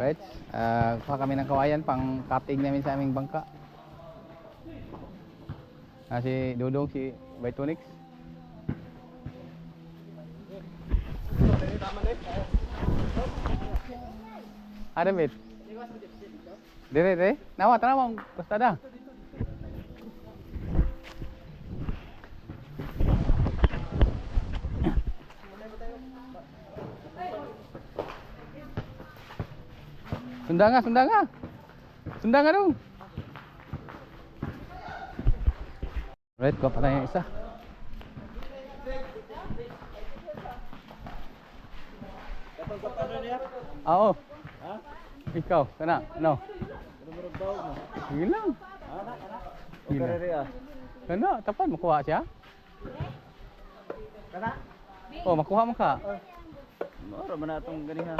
Right? Kuha kami ng kawayan pang cutting namin sa aming bangka. Si Dudong, si Vitonix. Ada bet? Dire. Nawa, tanaw basta dah. Sunda nga dong. Right, kuha pa tayo yung isa. Oo. Ha? Ikaw, kana, ano? Murag daog mo. Sige lang. O karere ah. Kana, tapan, makuha siya. Kana? Oh, makuha mo ka. Mara man atong ganiha.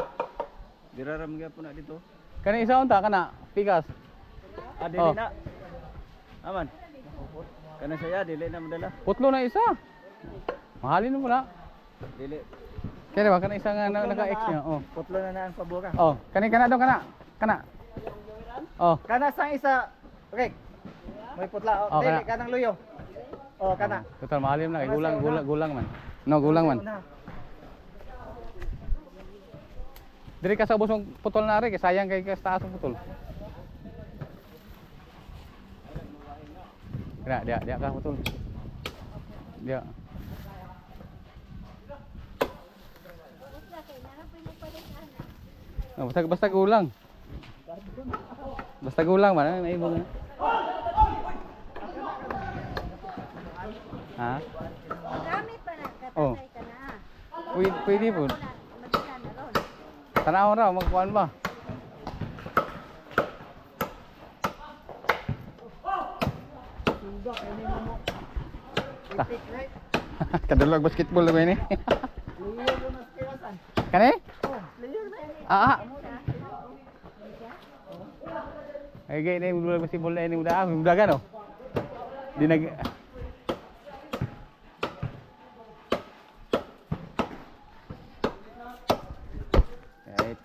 Diraram gyapon na dito. Kana isa unta, kana, pikas. Dili Oh. na. Aman. Kana saya dili na madala. Putlo na isa. Mahalin mo na. Dili. Kaya ba, kana isa nga naka-X niya. Oh. Putlo na ang pabura. Oh, kana dong, kana. Oh, Kana sang isa. Okay. May putla. Oh, Dili kana. kanang luyo. Oh, kana. total mahalin na, kay Kana sa una. gulang man. No, gulang man. Una. Diri ka sa ubos mong putol na rin, kay sayang kay sa taas ng putol. Dia ka putol. Dia. Oh, basta gulang. Basta gulang man, may ibon. Ha? Marami pa na Oh. katatay ka na. Pwede po. Magina na ron. Tanawon raw, magkuhan ba? Kadulog basketball na ba ini? Kani? Ah. Ay gay na yung basketball na ini muda kan oh. Di nag Right.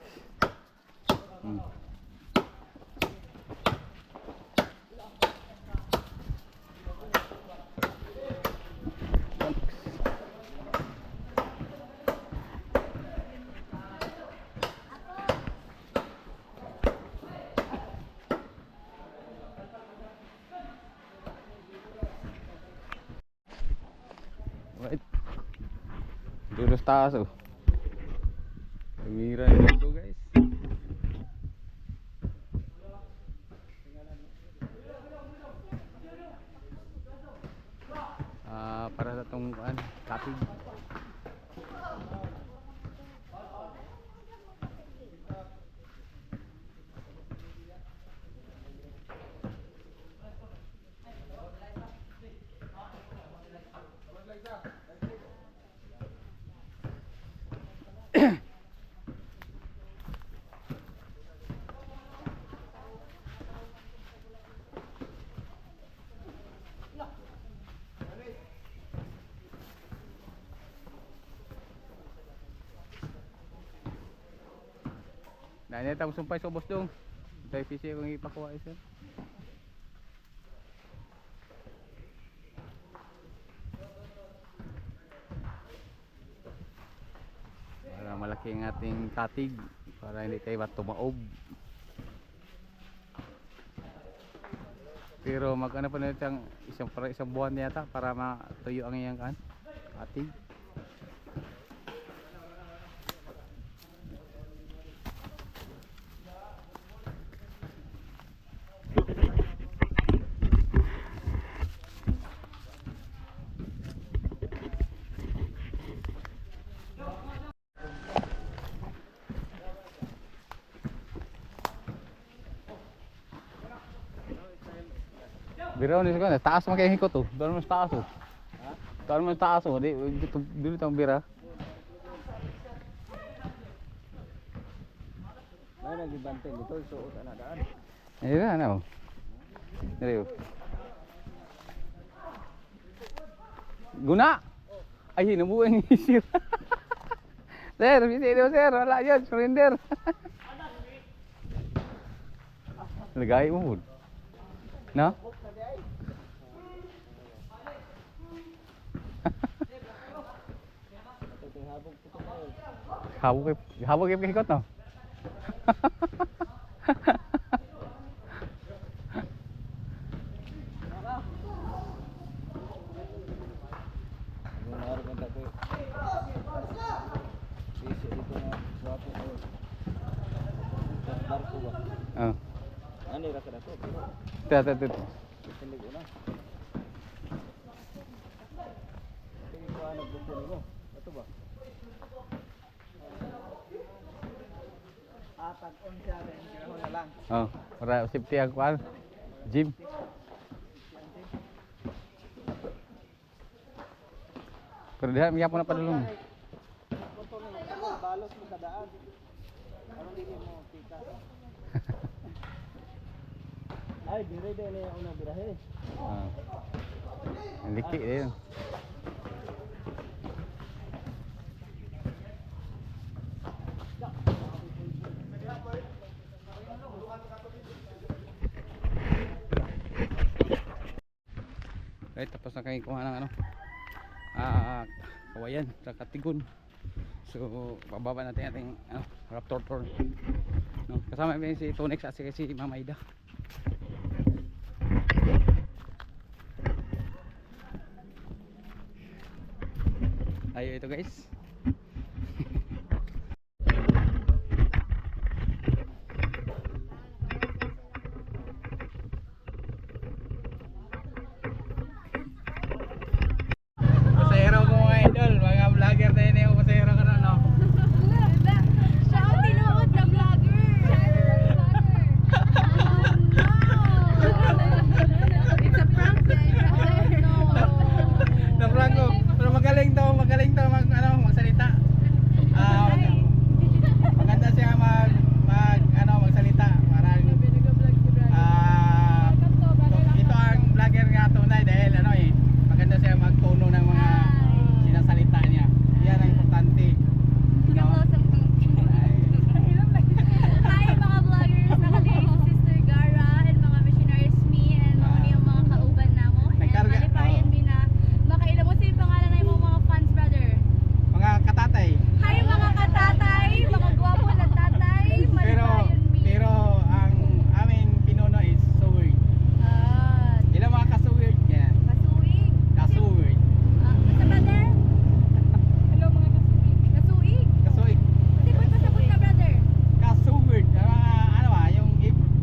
Right. Dulos taas oh. Tumira na ito guys. Para sa itong kapig. Nah, ini tahu sumpah sobos dong. Dari PC kong ipakuha isa. Para malaki ang ating katig para hindi tayo tumaob. Pero mag-ano pa na isang buwan yata para matuyo ang iyang katig. Biraw ni sa taas man kay hikot oh. Doon mo sa taas oh. Ha? Doon mo sa taas oh. Dito tong bira. May nagibantay dito suot ana daan. Ayun na ano. Dito. Guna. Ay nabuhay ni sir. Sir, bisito sir, wala yan, surrender. Lagay mo hud. No? Habog kay hikot no. Mengaruh kan tak tu. Besok dito na swapo ko. Barko ba? Oh. Ano ra kada to? Tete. Tindi ko na. Tingin ko ano buko mo. Ato ba? Tag-on siya rin, kinaho na lang. Oh, para safety ang kuan. Gym. Pero diha miya po na padulong. Balos mo sa daan. Ano dili mo pika? Ay, dire na yung una birahe. Ah. Liki din. Okay, tapos na kami kuha ng ano. Kawayan sa Katigun. So, bababa natin ating Raptor tour. No, kasama namin si Tonex at si Mama Ida. Ayo ito guys. Pasahero ko mga idol, mga vlogger tayo na yung pasahero ka na no. Siya ang tinuod na vlogger. It's a prank, guys. Na-prank ko. Pero magaling to magsalita. Maganda siya magsalita. Parang ito ang vlogger nga tunay dahil maganda siya magtono ng mga sinasalita niya. Yan ang importante. No? Hi mga vloggers, nakadiri si Sister Gara and mga missionaries me and mga niyang mga kauban na mo. And Nagkarga- malipayan oh. mi na makaila mo sa yung pangalan na yung mga fans, brother. Mga katatay. Hi mga katatay, mga gwapo na tatay, malipayan mi. Pero ang aming pinuno is so weird. Ilang mga kasuwird yan. Kasuig. Kasuwird. Basta brother? Hello mga kasuig. Kasuig? Kasuwird. Kasi ba't pasabot ka, brother? Kasuwird. Yung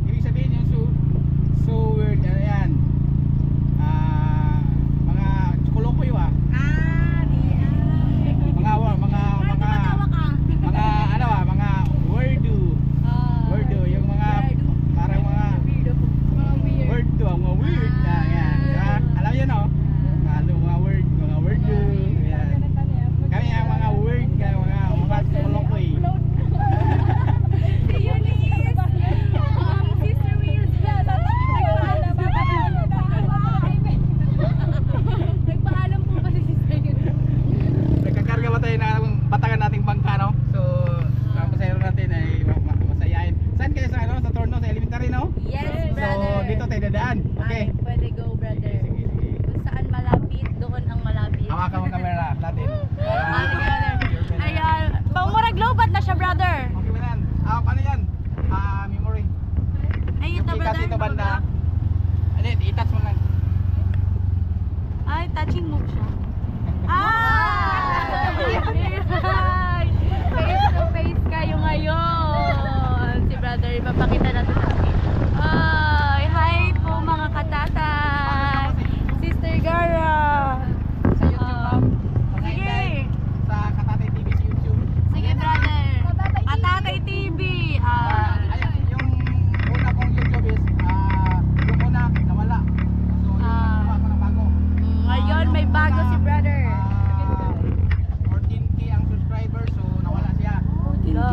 ibig sabihin yung suwird, ano yan? Mga chukulukoy wa. Mga wordu. Wordu, yung mga parang mga wordu, ang mga weird. Yan. Diba? Alam yun no? Mga wordu. Yan. Kami ang mga weird, mga chukulukoy. Si Eunice, Sister Wills, nagpaalam po kasi si Sister Eunice. Nagkakarga ba tayo ng batagan nating bangka, no? So, ang pasahero natin ay masayahin. Saan kayo sa Torno, sa elementary, no? Yes, So, brother. dito tayo dadaan. Okay? Ay, pwede go, brother. Sige. Kung saan malapit, doon ang malapit. Hawakan mo camera natin. Ay, brother. Ayan. Pangmurag lobat na siya, brother. Okay ba yan? Paano yan? Memory. Ay, ito, Yung brother. kasi ito banda. Ano, i-touch mo lang. Ay, touching move siya. Ay! Face to face kayo ngayon. Si brother, ipapakita natin natin. Ay, hi po mga katatay. Sister Gara. Sa YouTube, ma'am. Sige. Sa Katatay TV sa YouTube. Sige, brother. Katatay TV. Ayun, yung una kong YouTube is, yung una, nawala. So, yung gumawa ko ng bago. Ngayon, may bago si brother. 14K ang subscriber, so nawala siya. So, Lo.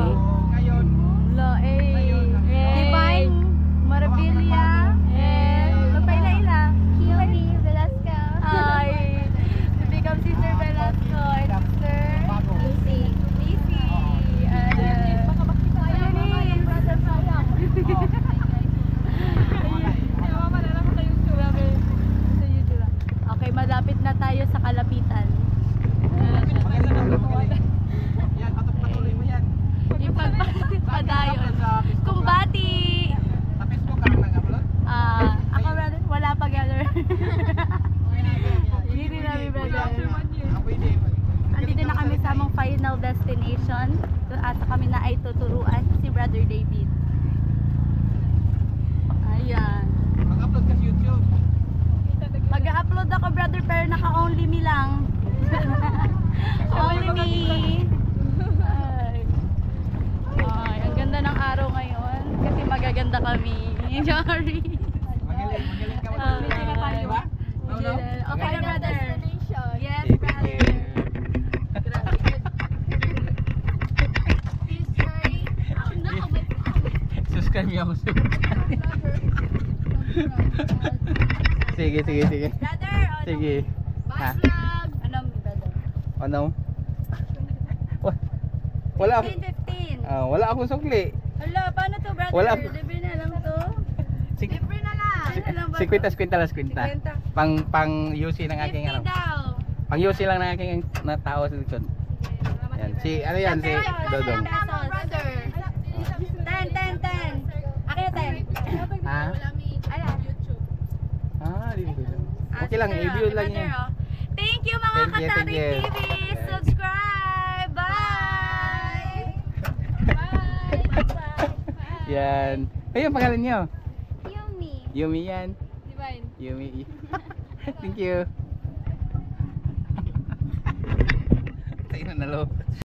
ngayon, Lo, eh. Ayun, Divine Mimi. Ay. Ay, ang ganda ng araw ngayon. Kasi magaganda kami. Sorry. Magaling ka Ah, mag-video, ba? No, no? Okay na, brother. Yes, Thank brother. you. Subscribe niyo ako. Sige. Brother, ano? Sige. Ha? Vlog. Ano, brother? Ano? Wala ako. 15. Wala akong sukli. Hala, paano to, brother? Wala. Libre na lang to. Sige. Libre na lang. Ano lang ba to? Kwinta. Pang UC ng aking 50 ano. daw. Pang UC lang ng aking na tao sa likod. Yan. Si ano yan si Dodong. Brother. 10. Akin na 10. Ha? Dito. Okay lang, i-view lang yan. Thank you mga Thank you, Katabi thank you. TV. Subscribe. Bye. Yan. Ayun, pangalan niyo. Yummy. Yumi yan. Divine. Yumi. Thank you. Tayo na nalo.